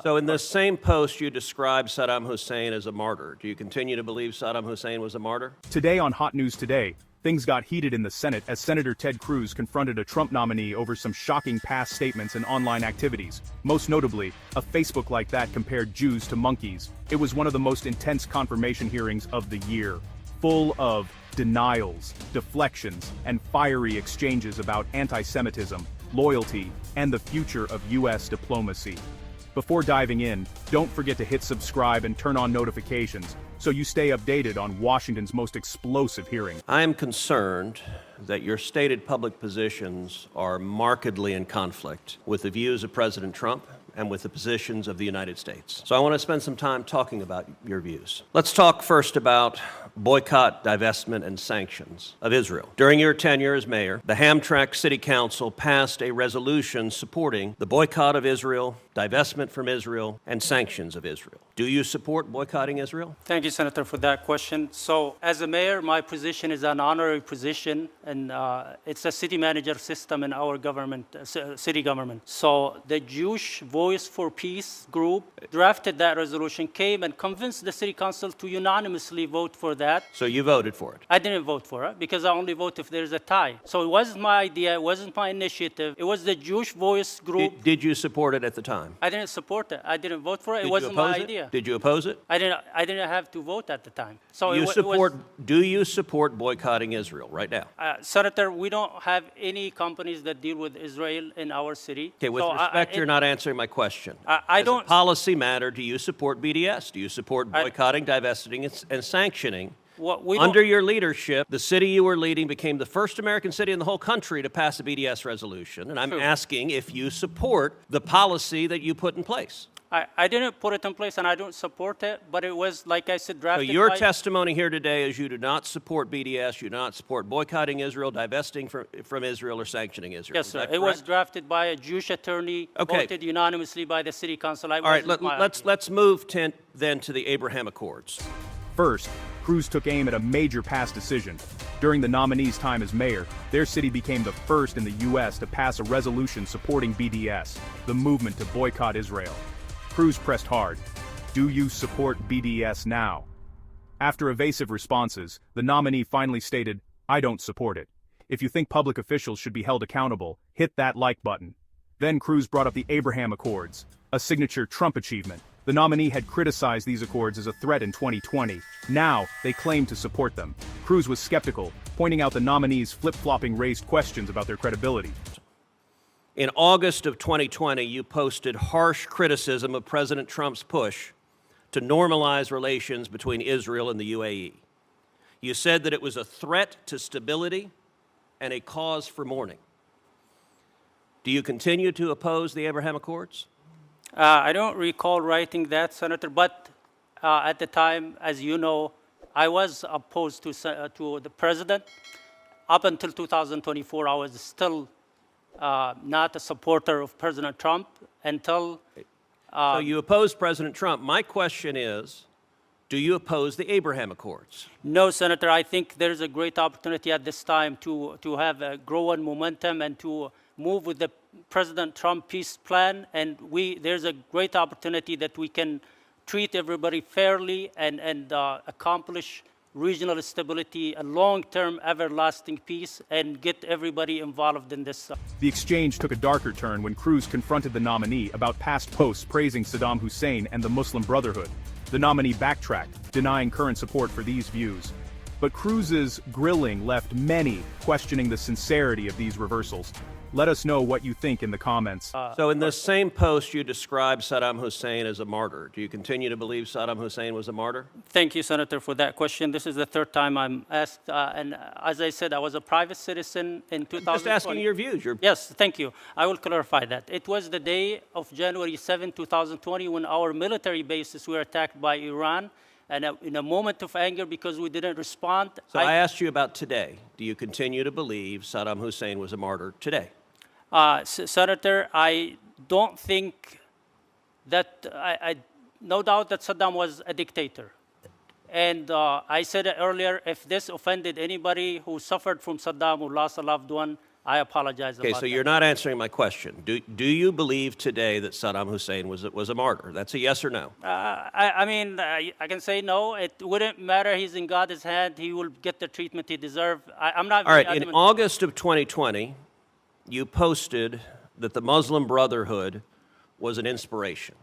So in this same post, you described Saddam Hussein as a martyr. Do you continue to believe Saddam Hussein was a martyr? Today on Hotnews Today, things got heated in the Senate as Senator Ted Cruz confronted a Trump nominee over some shocking past statements and online activities. Most notably, a Facebook like that compared Jews to monkeys. It was one of the most intense confirmation hearings of the year, full of denials, deflections, and fiery exchanges about anti-Semitism, loyalty, and the future of U.S. diplomacy. Before diving in, don't forget to hit subscribe and turn on notifications so you stay updated on Washington's most explosive hearing. I am concerned that your stated public positions are markedly in conflict with the views of President Trump and with the positions of the United States. So I want to spend some time talking about your views. Let's talk first about boycott, divestment, and sanctions of Israel. During your tenure as mayor, the Hamtramck City Council passed a resolution supporting the boycott of Israel, divestment from Israel, and sanctions of Israel. Do you support boycotting Israel? Thank you, Senator, for that question. So, as a mayor, my position is an honorary position, and it's a city manager system in our government, city government. So, the Jewish Voice for Peace group drafted that resolution, came and convinced the city council to unanimously vote for that. So you voted for it? I didn't vote for it because I only vote if there's a tie. So it wasn't my idea, it wasn't my initiative. It was the Jewish Voice group. Did you support it at the time? I didn't support it. I didn't vote for it. Did It wasn't my idea. Did you oppose it? I didn't have to vote at the time. So Do you support boycotting Israel right now? Senator, we don't have any companies that deal with Israel in our city. Okay, with respect, you're not answering my question. I don't. As a policy matter, do you support BDS? Do you support boycotting, divesting, and sanctioning? Under your leadership, the city you were leading became the first American city in the whole country to pass a BDS resolution. And I'm asking if you support the policy that you put in place. I didn't put it in place, and I don't support it, but it was, like I said, drafted. So your testimony here today is you do not support BDS, you do not support boycotting Israel, divesting from Israel, or sanctioning Israel. Yes, sir. It was drafted by a Jewish attorney, voted unanimously by the city council. All right, let's move then to the Abraham Accords. First, Cruz took aim at a major past decision. During the nominee's time as mayor, their city became the first in the U.S. to pass a resolution supporting BDS, the movement to boycott Israel. Cruz pressed hard. Do you support BDS now? After evasive responses, the nominee finally stated, I don't support it. If you think public officials should be held accountable, hit that like button. Then Cruz brought up the Abraham Accords, a signature Trump achievement. The nominee had criticized these accords as a threat in 2020. Now, they claim to support them. Cruz was skeptical, pointing out the nominee's flip-flopping raised questions about their credibility. In August of 2020, you posted harsh criticism of President Trump's push to normalize relations between Israel and the UAE. You said that it was a threat to stability and a cause for mourning. Do you continue to oppose the Abraham Accords? I don't recall writing that, Senator, but at the time, as you know, I was opposed to the president. Up until 2024, I was still not a supporter of President Trump until... So you opposed President Trump. My question is, do you oppose the Abraham Accords? No, Senator. I think there's a great opportunity at this time to have a growing momentum and to move with the President Trump peace plan. And there's a great opportunity that we can treat everybody fairly and accomplish regional stability, a long-term, everlasting peace, and get everybody involved in this. The exchange took a darker turn when Cruz confronted the nominee about past posts praising Saddam Hussein and the Muslim Brotherhood. The nominee backtracked, denying current support for these views. But Cruz's grilling left many questioning the sincerity of these reversals. Let us know what you think in the comments. So in this same post, you described Saddam Hussein as a martyr. Do you continue to believe Saddam Hussein was a martyr? Thank you, Senator, for that question. This is the third time I'm asked. And as I said, I was a private citizen in 2020. I'm just asking your views. Yes, thank you. I will clarify that. It was the day of January 7, 2020, when our military bases were attacked by Iran. And in a moment of anger, because we didn't respond. So I asked you about today. Do you continue to believe Saddam Hussein was a martyr today? Senator, I don't think that, no doubt that Saddam was a dictator. And I said it earlier, if this offended anybody who suffered from Saddam, who lost a loved one, I apologize Okay, about so that. you're not answering my question. Do you believe today that Saddam Hussein was a martyr? That's a yes or no. I mean, I can say no. It wouldn't matter. He's in God's hand. He will get the treatment he deserves. I'm not All very right, in adamant. August of 2020, you posted that the Muslim Brotherhood was an inspiration.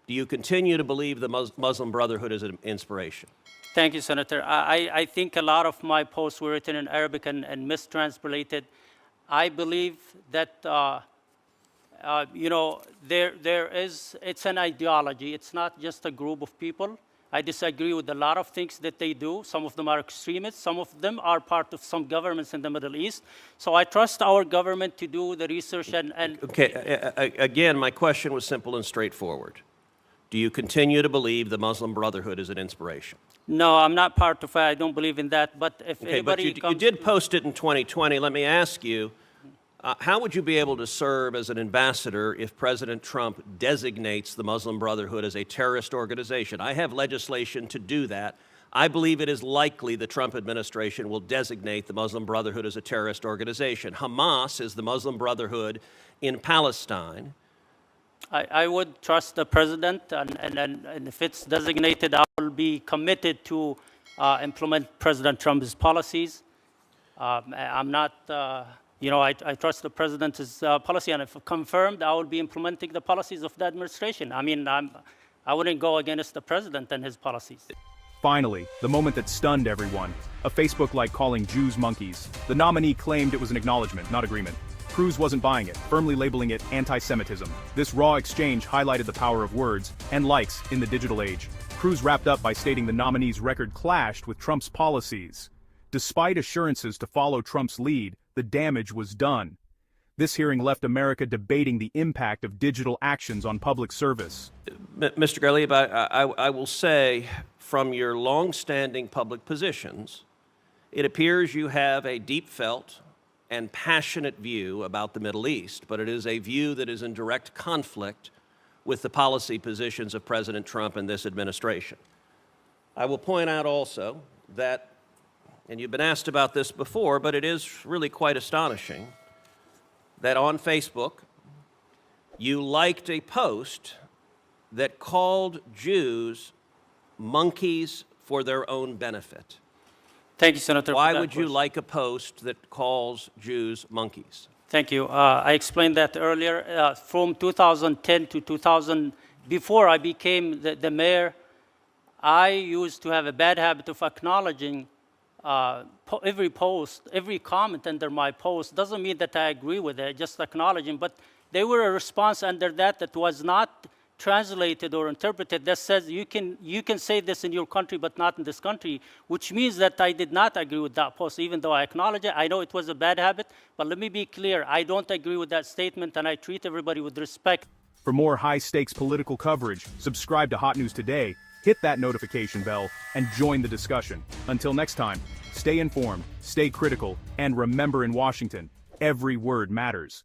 Do you continue to believe the Muslim Brotherhood is an inspiration? Thank you, Senator. I think a lot of my posts were written in Arabic and mistranslated. I believe that, it's an ideology. It's not just a group of people. I disagree with a lot of things that they do. Some of them are extremists. Some of them are part of some governments in the Middle East. So I trust our government to do the research and Okay, again, my question was simple and straightforward. Do you continue to believe the Muslim Brotherhood is an inspiration? No, I'm not part of it. I don't believe in that. But if Okay, but anybody you did post it in 2020. Let me ask you, how would you be able to serve as an ambassador if President Trump designates the Muslim Brotherhood as a terrorist organization? I have legislation to do that. I believe it is likely the Trump administration will designate the Muslim Brotherhood as a terrorist organization. Hamas is the Muslim Brotherhood in Palestine. I would trust the president, and if it's designated, I will be committed to implement President Trump's policies. I'm not, I trust the president's policy, and if confirmed, I will be implementing the policies of the administration. I mean, I wouldn't go against the president and his policies. Finally, the moment that stunned everyone, a Facebook like calling Jews monkeys. The nominee claimed it was an acknowledgement, not agreement. Cruz wasn't buying it, firmly labeling it anti-Semitism. This raw exchange highlighted the power of words and likes in the digital age. Cruz wrapped up by stating the nominee's record clashed with Trump's policies. Despite assurances to follow Trump's lead, the damage was done. This hearing left America debating the impact of digital actions on public service. Mr. Garlieb, I will say, from your long-standing public positions, it appears you have a deep-felt and passionate view about the Middle East, but it is a view that is in direct conflict with the policy positions of President Trump and this administration. I will point out also that, and you've been asked about this before, but it is really quite astonishing, that on Facebook, you liked a post that called Jews monkeys for their own benefit. Thank you, Senator. Why would you like a post that calls Jews monkeys? Thank you. I explained that earlier. From 2010 to 2000, before I became the mayor, I used to have a bad habit of acknowledging every post, every comment under my post. Doesn't mean that I agree with it, just acknowledging. But they were a response under that was not translated or interpreted that says you can say this in your country but not in this country, which means that I did not agree with that post, even though I acknowledge it. I know it was a bad habit, but let me be clear, I don't agree with that statement, and I treat everybody with respect. For more high-stakes political coverage, subscribe to Hot News Today, hit that notification bell, and join the discussion. Until next time, stay informed, stay critical, and remember, in Washington, every word matters.